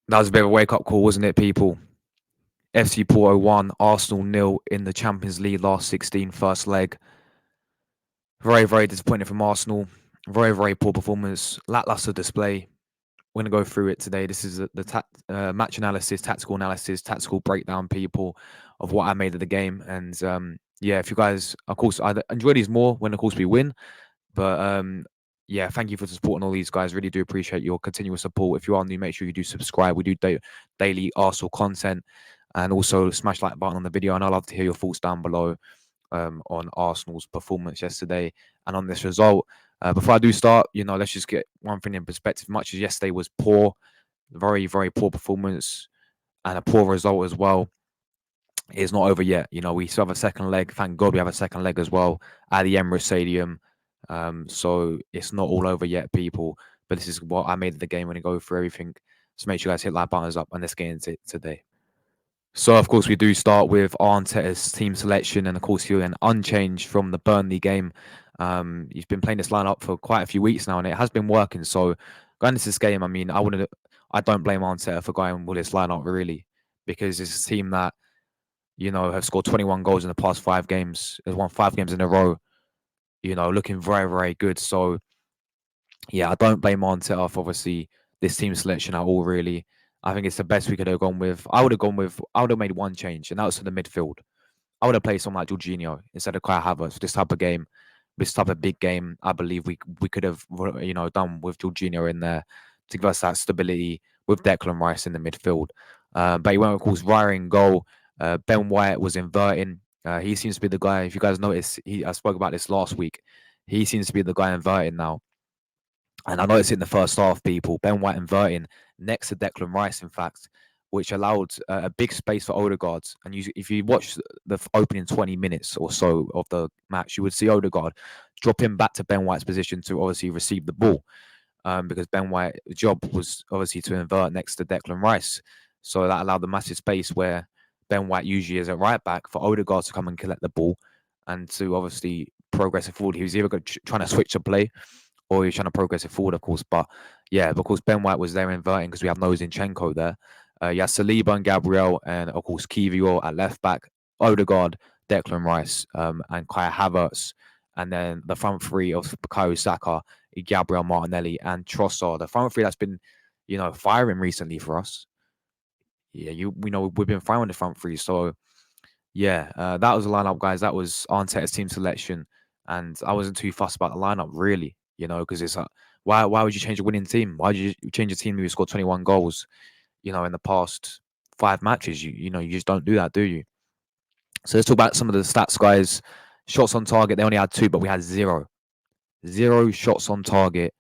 That was a bit of a wake up call, wasn't it, people? FC Porto 1, Arsenal nil in the Champions League last 16 first leg. Very, very disappointing from Arsenal. Very, very poor performance. Lackluster display. We're going to go through it today. This is the match analysis, tactical breakdown, people, of what I made of the game. And yeah, if you guys, of course, I enjoy these more when, of course, we win. But yeah, thank you for supporting all these guys. Really do appreciate your continuous support. If you are new, make sure you do subscribe. We do daily Arsenal content, and also smash like button on the video. And I'd love to hear your thoughts down below on Arsenal's performance yesterday and on this result. Before I do start, let's just get one thing in perspective. Much as yesterday was poor, very, very poor performance and a poor result as well, it's not over yet. We still have a second leg. Thank God we have a second leg as well at the Emirates Stadium. So it's not all over yet, people. But this is what I made of the game when I go through everything. So make sure you guys hit like buttons up and let's get into it today. So, of course, we do start with Arteta's team selection, and of course, he's an unchanged from the Burnley game. He's been playing this lineup for quite a few weeks now, and it has been working. So, going into this game, I mean, I don't blame Arteta for going with this lineup really, because it's a team that have scored 21 goals in the past 5 games. Has won 5 games in a row. Looking very, very good. So, yeah, I don't blame Arteta for obviously this team selection at all. Really, I think it's the best we could have gone with. I would have made one change, and that was for the midfield. I would have played someone like Jorginho instead of Kai Havertz for this type of game, this type of big game. I believe we could have done with Jorginho in there to give us that stability with Declan Rice in the midfield. But he went, of course, Raya in goal. Ben White was inverting. He seems to be the guy. If you guys notice, I spoke about this last week. He seems to be the guy inverting now. And I noticed it in the first half, people, Ben White inverting next to Declan Rice, in fact, which allowed a big space for Odegaard. And if you watch the opening 20 minutes or so of the match, you would see Odegaard drop him back to Ben White's position to obviously receive the ball, because Ben White's job was obviously to invert next to Declan Rice. So that allowed the massive space where Ben White usually is at right back for Odegaard to come and collect the ball and to obviously progress it forward. He was either trying to switch a play or he's trying to progress it forward, of course. But yeah, because Ben White was there inverting because we have no Zinchenko there. Yeah, Saliba and Gabriel, and of course Kiwior at left back, Odegaard, Declan Rice, and Kai Havertz, and then the front three of Bukayo Saka, Gabriel Martinelli, and Trossard. The front three that's been, firing recently for us. Yeah, we've been firing the front three. So yeah, that was the lineup, guys. That was Arteta's team selection, and I wasn't too fussed about the lineup, really. Because it's why would you change a winning team? Why did you change a team who scored 21 goals? In the past 5 matches, you just don't do that, do you? So let's talk about some of the stats, guys. Shots on target, they only had 2, but we had zero shots on target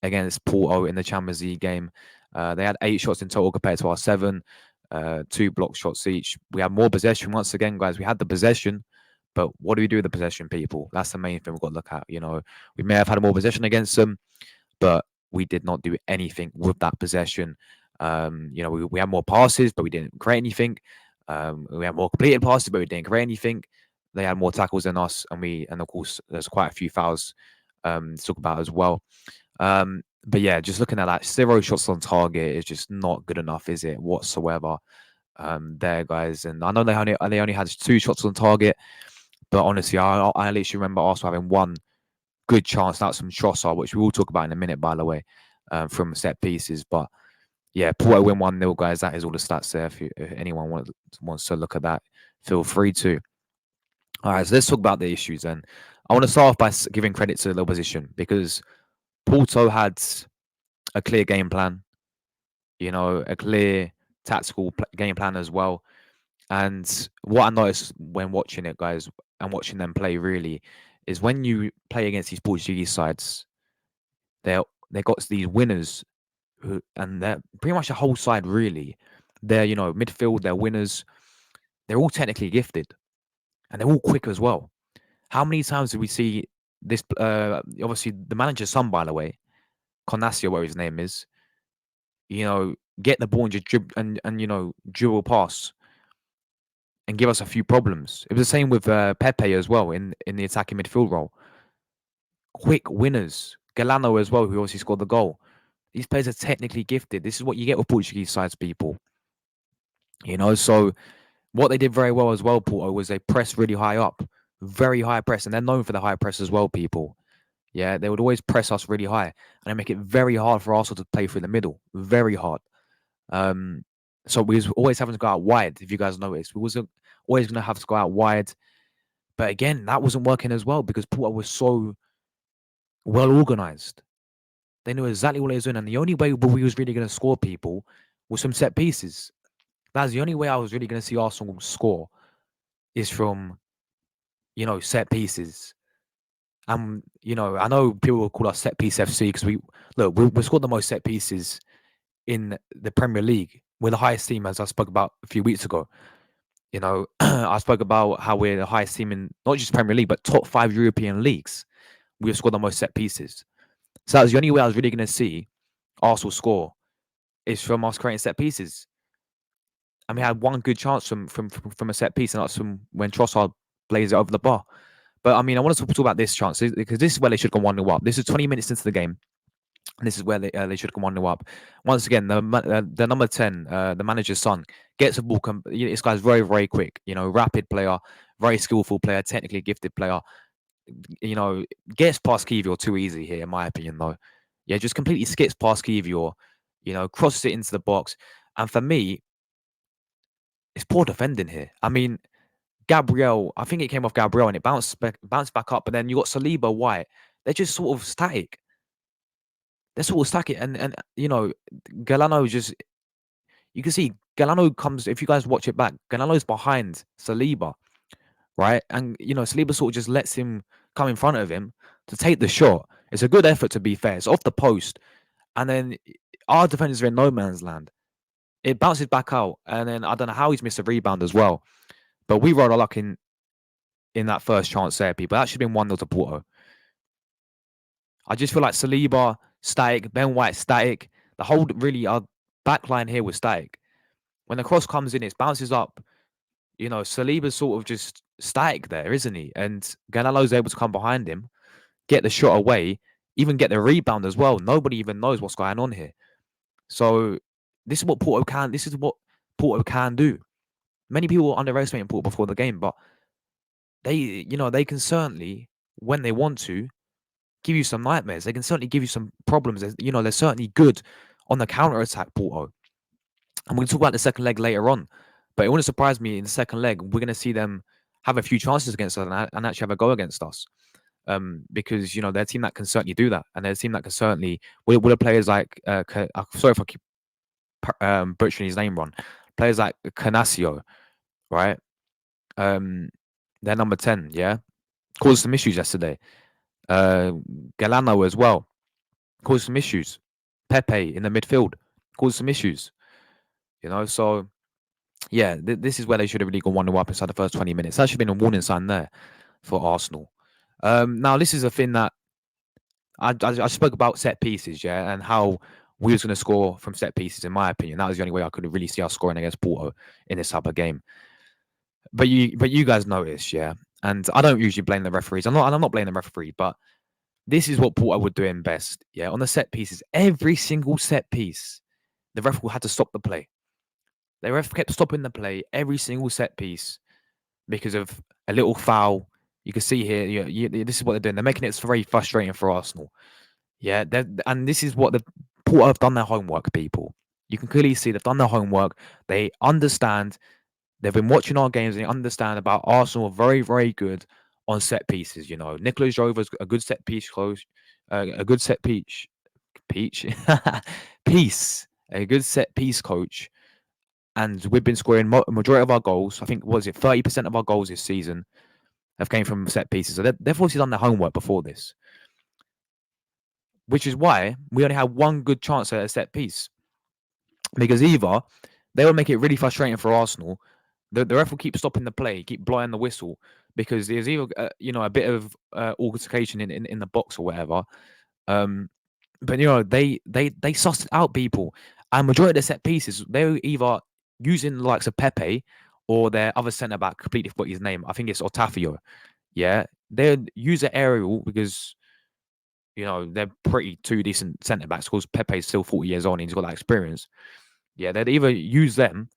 against Porto in the Champions League game. They had 8 shots in total compared to our 7. 2 block shots each. We had more possession once again, guys. We had the possession, but what do we do with the possession, people? That's the main thing we've got to look at. We may have had more possession against them, but we did not do anything with that possession. We had more passes, but we didn't create anything. We had more completed passes, but we didn't create anything. They had more tackles than us, and of course, there's quite a few fouls to talk about as well. But yeah, just looking at that, 0 shots on target is just not good enough, is it, whatsoever? There, guys, and I know they only had 2 shots on target, but honestly, I literally remember also having one good chance. That's from Trossard, which we will talk about in a minute, by the way, from set pieces. But yeah, Porto win 1-0, guys. That is all the stats there. If anyone wants to look at that, feel free to. All right, so let's talk about the issues then. I want to start off by giving credit to the opposition because Porto had a clear game plan, a clear tactical game plan as well. And what I noticed when watching it, guys, and watching them play really, is when you play against these Portuguese sides, they got these winners and they're pretty much the whole side really. They're midfield, they're winners. They're all technically gifted and they're all quick as well. How many times did we see this? Obviously, the manager's son, by the way, Conasio, whatever his name is, get the ball and just dribble pass and give us a few problems. It was the same with Pepe as well in the attacking midfield role. Quick winners. Galano as well, who obviously scored the goal. These players are technically gifted. This is what you get with Portuguese sides, people. So what they did very well as well, Porto, was they pressed really high up, very high press, and they're known for the high press as well, people. Yeah, they would always press us really high, and they make it very hard for Arsenal to play through the middle, very hard. Um, so we was always having to go out wide. If you guys noticed, we wasn't always going to have to go out wide. But again, that wasn't working as well because Porto was so well organized. They knew exactly what they was doing, and the only way we was really going to score people was from set pieces. That's the only way I was really going to see Arsenal score is from set pieces. I know people will call us set piece FC because we scored the most set pieces in the Premier League. We're the highest team, as I spoke about a few weeks ago. I spoke about how we're the highest team in not just Premier League, but top 5 European leagues. We have scored the most set pieces. So that's the only way I was really going to see Arsenal score is from us creating set pieces. And we had one good chance from a set piece, and that's from when Trossard blazed it over the bar. But I mean, I want to talk about this chance because this is where they should go 1-0 up. This is 20 minutes into the game. And this is where they should come 1-0 up. Once again, the number 10, the manager's son, gets a ball. This guy's very, very quick. Rapid player, very skillful player, technically gifted player. Gets past Kivior too easy here, in my opinion, though. Yeah, just completely skips past Kivior. Crosses it into the box. And for me, it's poor defending here. I mean, Gabriel, I think it came off Gabriel and it bounced back up. But then you got Saliba, White. They're just sort of static. They're sort of static. And Galano just, you can see Galano comes, if you guys watch it back, Galano's behind Saliba, right? And, Saliba sort of just lets him come in front of him to take the shot. It's a good effort, to be fair. It's off the post. And then our defenders are in no man's land. It bounces back out. And then I don't know how he's missed a rebound as well. But we rode our luck in that first chance there, people. That should have been 1-0 to Porto. I just feel like Saliba, static. Ben White, static. The whole, really, our back line here was static. When the cross comes in, it bounces up. Saliba's sort of just static there, isn't he? And Ganello's able to come behind him, get the shot away, even get the rebound as well. Nobody even knows what's going on here. So this is what Porto can. This is what Porto can do. Many people were underestimating Porto before the game, but they can certainly, when they want to, give you some nightmares. They can certainly give you some problems. They're certainly good on the counter attack, Porto. And we'll talk about the second leg later on. But it wouldn't surprise me in the second leg, we're going to see them have a few chances against us and actually have a go against us. Because, they're a team that can certainly do that. And they're a team that can certainly, with the players like, sorry if I keep butchering his name wrong, players like Canasio, right? They're number 10, yeah? Caused some issues yesterday. Galano as well. Caused some issues. Pepe in the midfield. Caused some issues. So yeah, this is where they should have really gone 1-0 up inside the first 20 minutes. That should have been a warning sign there for Arsenal. Now, this is a thing that I spoke about set pieces, yeah, and how we was going to score from set pieces, in my opinion. That was the only way I could really see us scoring against Porto in this type of game. But you guys noticed, yeah, and I don't usually blame the referees. I'm not blaming the referee, but this is what Porto were doing best, yeah, on the set pieces. Every single set piece, the ref had to stop the play. The ref kept stopping the play every single set piece because of a little foul. You can see here, this is what they're doing. They're making it very frustrating for Arsenal. Yeah, and this is what the Porto have done their homework, people. You can clearly see they've done their homework. They understand. They've been watching our games and they understand about Arsenal are very, very good on set pieces. Nicolas Jover's a good set piece coach, a good set piece, piece, a good set piece coach. And we've been scoring majority of our goals. I think, 30% of our goals this season have came from set pieces. So they've obviously done their homework before this, which is why we only had one good chance at a set piece. Because either they will make it really frustrating for Arsenal. The ref will keep stopping the play, keep blowing the whistle, because there's either a bit of altercation in the box or whatever. But they sussed it out, people. And majority of the set pieces, they were either using the likes of Pepe or their other centre back, completely forgot his name. I think it's Otafio. Yeah, they'd use the aerial because You know, they're pretty two decent centre backs because Pepe's still 40 years old and he's got that experience. Yeah, they'd either use them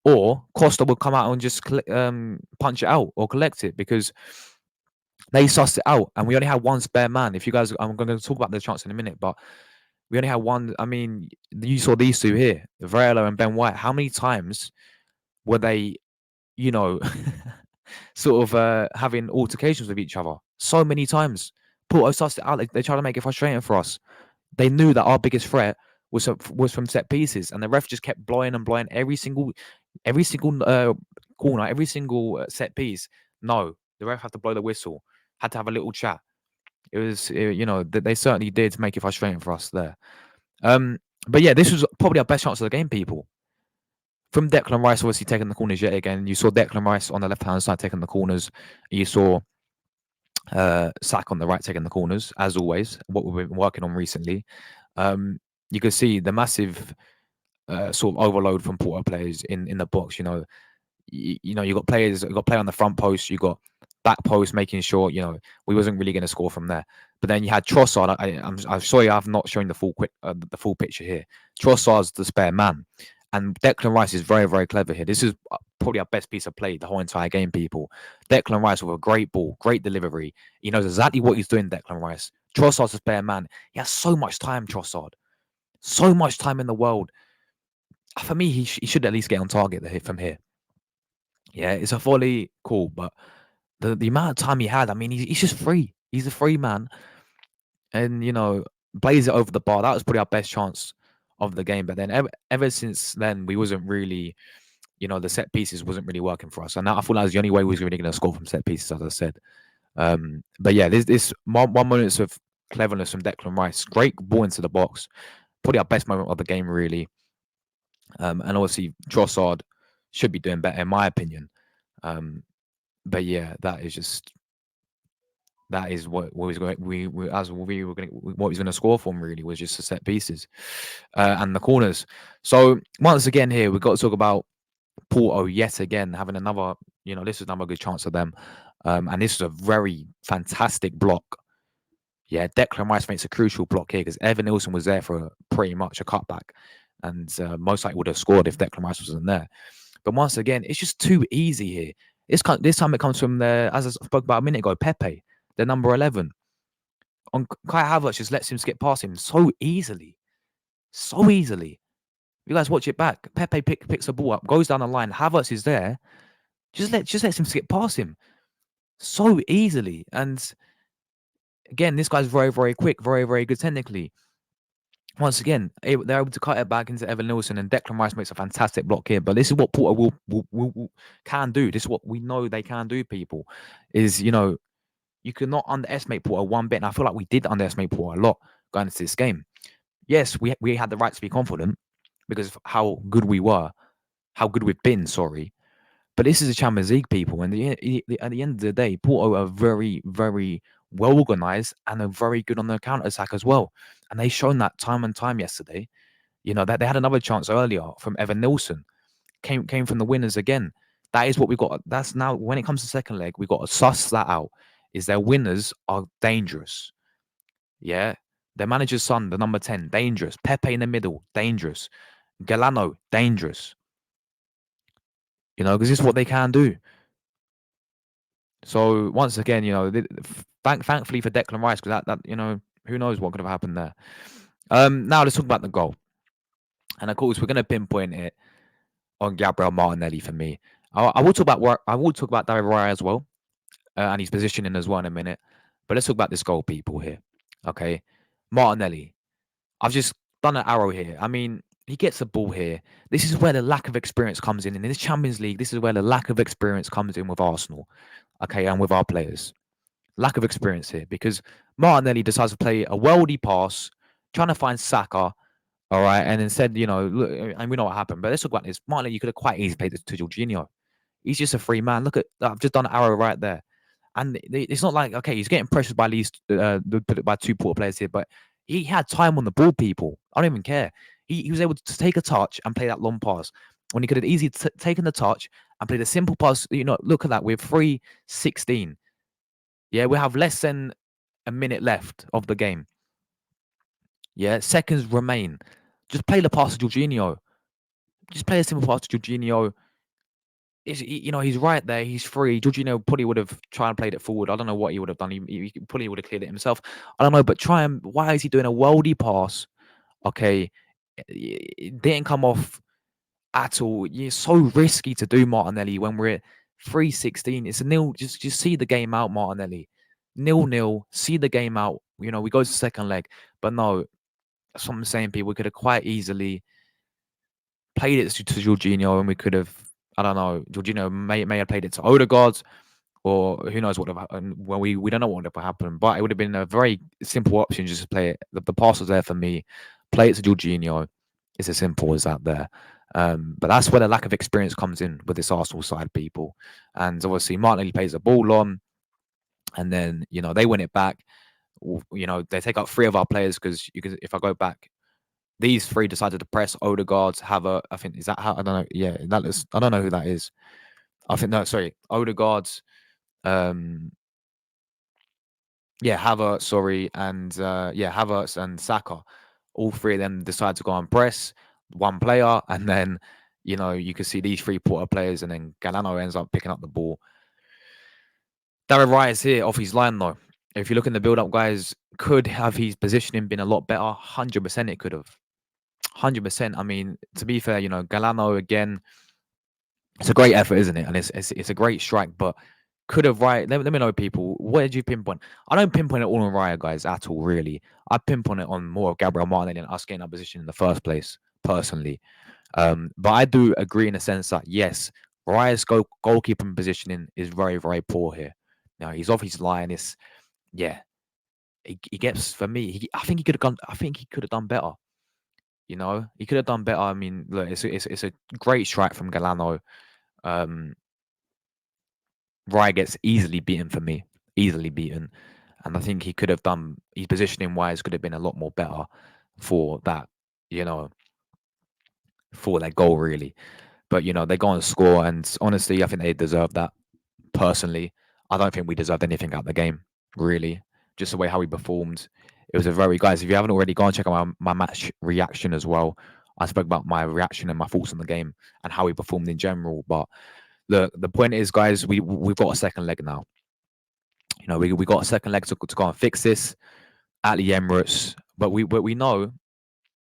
or Costa would come out and just punch it out or collect it because they sussed it out and we only had one spare man. If you guys, I'm going to talk about the chance in a minute, but we only had one. I mean, you saw these two here, Varela and Ben White. How many times were they, you know, sort of having altercations with each other? So many times. Porto sussed it out. They tried to make it frustrating for us. They knew that our biggest threat was from set pieces, and the ref just kept blowing and blowing every single corner, every single set piece. No, the ref had to blow the whistle. Had to have a little chat. It was, you know, they certainly did make it frustrating for us there. Um, but yeah, this was probably our best chance of the game, people. From Declan Rice, obviously taking the corners yet again. You saw Declan Rice on the left hand side taking the corners. You saw Sack on the right taking the corners, as always. What we've been working on recently. You could see the massive sort of overload from Porto players in the box. You know, you got players, you got player on the front post, you got back post, making sure we wasn't really going to score from there. But then you had Trossard. I'm sorry, I've not shown the full picture here. Trossard's the spare man, and Declan Rice is very, very clever here. This is probably our best piece of play the whole entire game, people. Declan Rice with a great ball, great delivery. He knows exactly what he's doing. Declan Rice. Trossard's a spare man. He has so much time. Trossard, so much time in the world. For me, he should at least get on target from here. Yeah, it's a volley, cool, but the amount of time he had, I mean, he's just free. He's a free man, and plays it over the bar. That was probably our best chance of the game. But then ever since then, we wasn't really, the set pieces wasn't really working for us. And I thought that was the only way we was really going to score from set pieces, as I said. But yeah, this one moment of cleverness from Declan Rice, great ball into the box, probably our best moment of the game, really. And obviously Trossard should be doing better, in my opinion. But yeah, that is what was going we were going what he's going to score from, really, was just the set pieces and the corners. So once again here we've got to talk about Porto yet again having another, this is another good chance of them, and this is a very fantastic block. Yeah, Declan Rice makes a crucial block here because Evan Nilsson was there for pretty much a cutback, and most likely would have scored if Declan Rice wasn't there. But once again, it's just too easy here. This time it comes from as I spoke about a minute ago, Pepe, the number 11. On Kai Havertz just lets him skip past him so easily. So easily. You guys watch it back. Pepe picks the ball up, goes down the line. Havertz is there. Just lets him skip past him so easily. And again, this guy's very, very quick, very, very good technically. Once again, they're able to cut it back into Evan Nilsson, and Declan Rice makes a fantastic block here. But this is what Porto can do. This is what we know they can do, people. Is, you cannot underestimate Porto one bit. And I feel like we did underestimate Porto a lot going into this game. Yes, we had the right to be confident because of how good we were, how good we've been, sorry. But this is a Champions League, people. And at the end of the day, Porto are very, very well organised and are very good on the counter-attack as well. And they've shown that time and time yesterday. That they had another chance earlier from Evan Nilsson. Came from the winners again. That is what we've got. That's now, when it comes to second leg, we've got to suss that out. Is their winners are dangerous. Yeah. Their manager's son, the number 10, dangerous. Pepe in the middle, dangerous. Galano, dangerous. Because this is what they can do. So once again, thankfully for Declan Rice, because that who knows what could have happened there. Now let's talk about the goal. And of course, we're going to pinpoint it on Gabriel Martinelli for me. I will talk about David Raya as well, and his positioning as well in a minute. But let's talk about this goal, people, here. Okay, Martinelli. I've just done an arrow here. I mean, he gets the ball here. This is where the lack of experience comes in. In this Champions League, this is where the lack of experience comes in with Arsenal. Okay, and with our players. Lack of experience here, because Martinelli decides to play a worldy pass, trying to find Saka. All right, and instead, look, and we know what happened. But let's talk about this. Martinelli, you could have quite easily played this to Jorginho. He's just a free man. Look at, I've just done an arrow right there. And it's not like, okay, he's getting pressured by by two Porto players here, but he had time on the ball, people. I don't even care. He was able to take a touch and play that long pass when he could have easily taken the touch and played a simple pass. Look at that. We're 3-16. Yeah, we have less than a minute left of the game. Yeah, seconds remain. Just play the pass to Jorginho. Just play a simple pass to Jorginho. He's right there. He's free. Jorginho probably would have tried and played it forward. I don't know what he would have done. He probably would have cleared it himself. I don't know, but try and why is he doing a worldy pass? Okay, it didn't come off at all. It's so risky to do Martinelli when we're at 3-16. It's a nil. Just see the game out, Martinelli. 0-0. See the game out. We go to the second leg, but no. That's what I'm saying, people. We could have quite easily played it to Jorginho, and we could have. I don't know. Jorginho may have played it to Odegaard, or who knows what would have happened. Well, we don't know what would have happened, but it would have been a very simple option just to play it. The pass was there for me. Play it to Jorginho. It's as simple as that there. But that's where the lack of experience comes in with this Arsenal side, people. And obviously, Martinelli plays the ball on, and then they win it back. They take out three of our players because if I go back, these three decided to press Odegaard, I think is that how I don't know. Yeah, I don't know who that is. I think no, sorry, Odegaard. Um, yeah, Havertz, sorry, and Havertz and Saka. All three of them decide to go and press one player, and then you can see these three Porto players, and then Galano ends up picking up the ball. Darren Wright is here off his line though. If you look in the build-up, guys, could have his positioning been a lot better? 100% it could have. 100%. I mean, to be fair, Galano again, it's a great effort, isn't it? And it's a great strike, but could have Raya. Let me know, people. Where did you pinpoint? I don't pinpoint it all on Raya, guys, at all, really. I pinpoint it on more of Gabriel Martinelli and us getting our position in the first place, personally. But I do agree in the sense that yes, Raya's goalkeeping positioning is very, very poor here. Now he's off his line. Yeah, he gets for me. I think he could have gone. I think he could have done better. He could have done better. I mean, look, it's a great strike from Galano. Um, Raya gets easily beaten for me, easily beaten, and I think he could have done his positioning wise could have been a lot more better for that, you know, for that goal really. But they go and score, and honestly, I think they deserve that. Personally, I don't think we deserved anything out of the game, really. Just the way how we performed. It was a very guys. If you haven't already, go and check out my match reaction as well. I spoke about my reaction and my thoughts on the game and how we performed in general. But look, the point is, guys, we've got a second leg now. We got a second leg to go and fix this at the Emirates. But we know,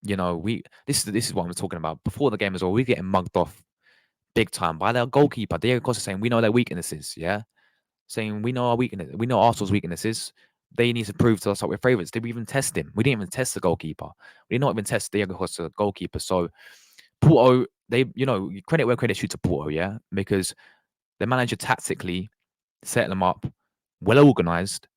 this is what I'm talking about. Before the game as well, we're getting mugged off big time by their goalkeeper. Diego Costa saying we know their weaknesses, yeah? Saying we know our weakness, we know Arsenal's weaknesses. They need to prove to us that we're favourites. Did we even test him? We didn't even test the goalkeeper. We did not even test Diego Costa, goalkeeper. So Porto, they, credit where credit due to Porto, yeah? Because the manager tactically set them up, well organised.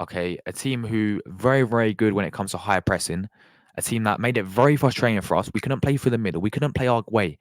Okay, a team who very, very good when it comes to high pressing. A team that made it very frustrating for us. We couldn't play through the middle. We couldn't play our way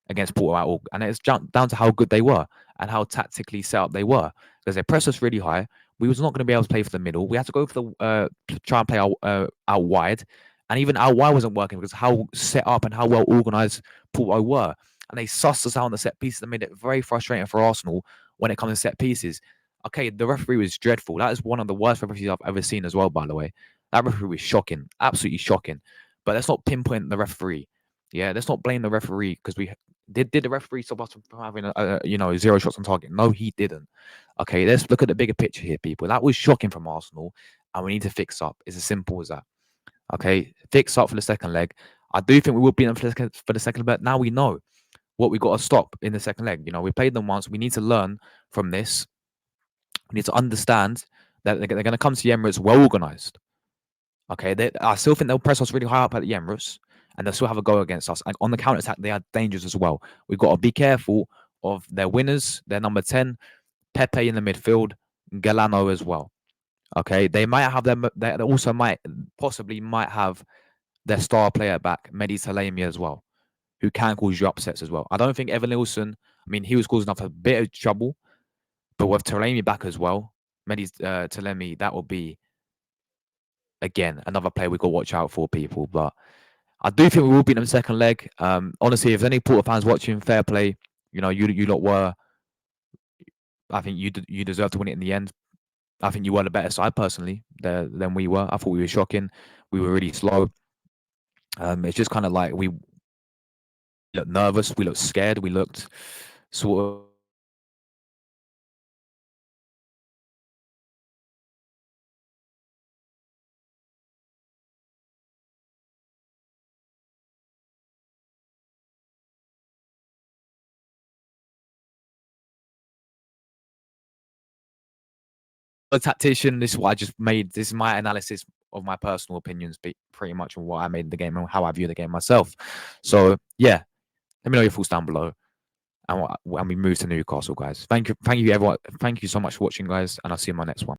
against Porto at all. And it's down to how good they were and how tactically set up they were. Because they pressed us really high. We was not going to be able to play for the middle. We had to go for to try and play out wide. And even out wide wasn't working because how set up and how well organised Porto were. And they sussed us out on the set pieces and made it very frustrating for Arsenal when it comes to set pieces. Okay, the referee was dreadful. That is one of the worst referees I've ever seen as well, by the way. That referee was shocking. Absolutely shocking. But let's not pinpoint the referee. Yeah, let's not blame the referee because we did the referee stop us from having zero shots on target? No, he didn't. Okay, let's look at the bigger picture here, people. That was shocking from Arsenal, and we need to fix up. It's as simple as that. Okay, fix up for the second leg. I do think we will beat them for the second leg. Now we know what we got to stop in the second leg. We played them once. We need to learn from this. We need to understand that they're going to come to the Emirates well organised. Okay, I still think they'll press us really high up at the Emirates, and they'll still have a go against us. And on the counter attack, they are dangerous as well. We've got to be careful of their winners, their number 10, Pepe in the midfield, Galano as well. Okay, they might have them. They also might have their star player back, Mehdi Salemi as well, who can cause you upsets as well. I don't think Evan Nilsson. I mean, he was causing us a bit of trouble, but with Taremi back as well, Mehdi Taremi, that will be again another player we got to watch out for, people. But I do think we will beat them second leg. Honestly, if there's any Porto fans watching, fair play. You lot were. I think you deserve to win it in the end. I think you were the better side personally than we were. I thought we were shocking. We were really slow. It's just kind of like we looked nervous. We looked scared. We looked sort of a tactician. This is what I just made. This is my analysis of my personal opinions, pretty much on what I made in the game and how I view the game myself. So yeah, let me know your thoughts down below. And we move to Newcastle, guys. Thank you, everyone. Thank you so much for watching, guys, and I'll see you in my next one.